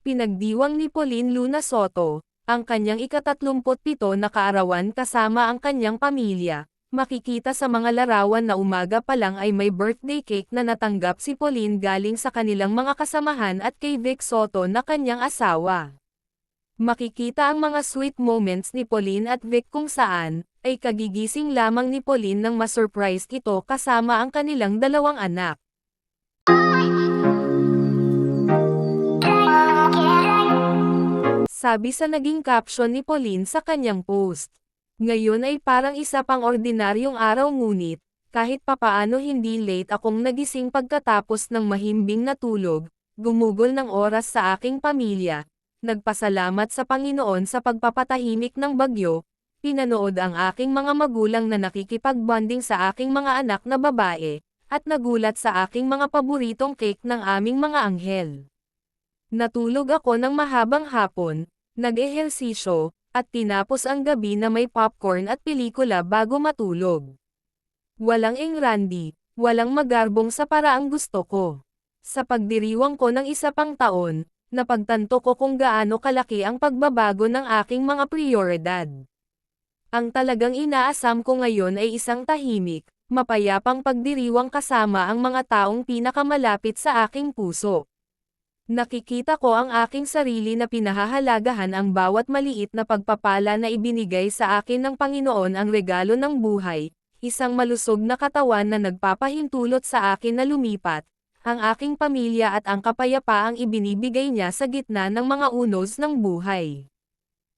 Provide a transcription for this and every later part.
Pinagdiwang ni Pauline Luna Soto, ang kanyang ika-37 na kaarawan kasama ang kanyang pamilya. Makikita sa mga larawan na umaga pa lang ay may birthday cake na natanggap si Pauline galing sa kanilang mga kasamahan at kay Vic Soto na kanyang asawa. Makikita ang mga sweet moments ni Pauline at Vic kung saan, ay kagigising lamang ni Pauline nang masurprise ito kasama ang kanilang dalawang anak. Sabi sa naging caption ni Pauline sa kanyang post. Ngayon ay parang isa pang ordinaryong araw ngunit, kahit papaano hindi late akong nagising pagkatapos ng mahimbing na tulog, gumugol ng oras sa aking pamilya, nagpasalamat sa Panginoon sa pagpapatahimik ng bagyo, pinanood ang aking mga magulang na nakikipag-bonding sa aking mga anak na babae, at nagulat sa aking mga paboritong cake ng aming mga anghel. Natulog ako ng mahabang hapon, nag-ehersisyo, at tinapos ang gabi na may popcorn at pelikula bago matulog. Walang engrandi, walang magarbong sa paraang gusto ko. Sa pagdiriwang ko ng isa pang taon, napagtanto ko kung gaano kalaki ang pagbabago ng aking mga prioridad. Ang talagang inaasam ko ngayon ay isang tahimik, mapayapang pagdiriwang kasama ang mga taong pinakamalapit sa aking puso. Nakikita ko ang aking sarili na pinahahalagahan ang bawat maliit na pagpapala na ibinigay sa akin ng Panginoon ang regalo ng buhay, isang malusog na katawan na nagpapahintulot sa akin na lumipat, ang aking pamilya at ang kapayapaang ibinibigay niya sa gitna ng mga unos ng buhay.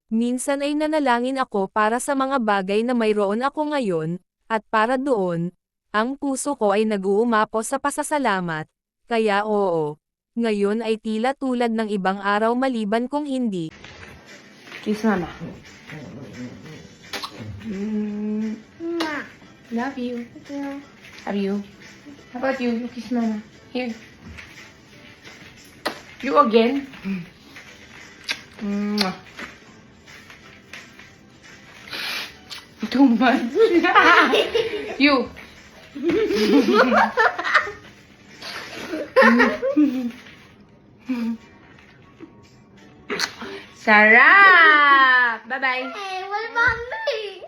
Minsan ay nanalangin ako para sa mga bagay na mayroon ako ngayon, at para doon, ang puso ko ay nag-uumapo sa pasasalamat, kaya oo, ngayon ay tila tulad ng ibang araw maliban kung hindi. Kiss mama. Love you. Love you. How about you? You kiss mama. Here. You again? Too much. You. Sarap! Bye-bye. Hey, what about me?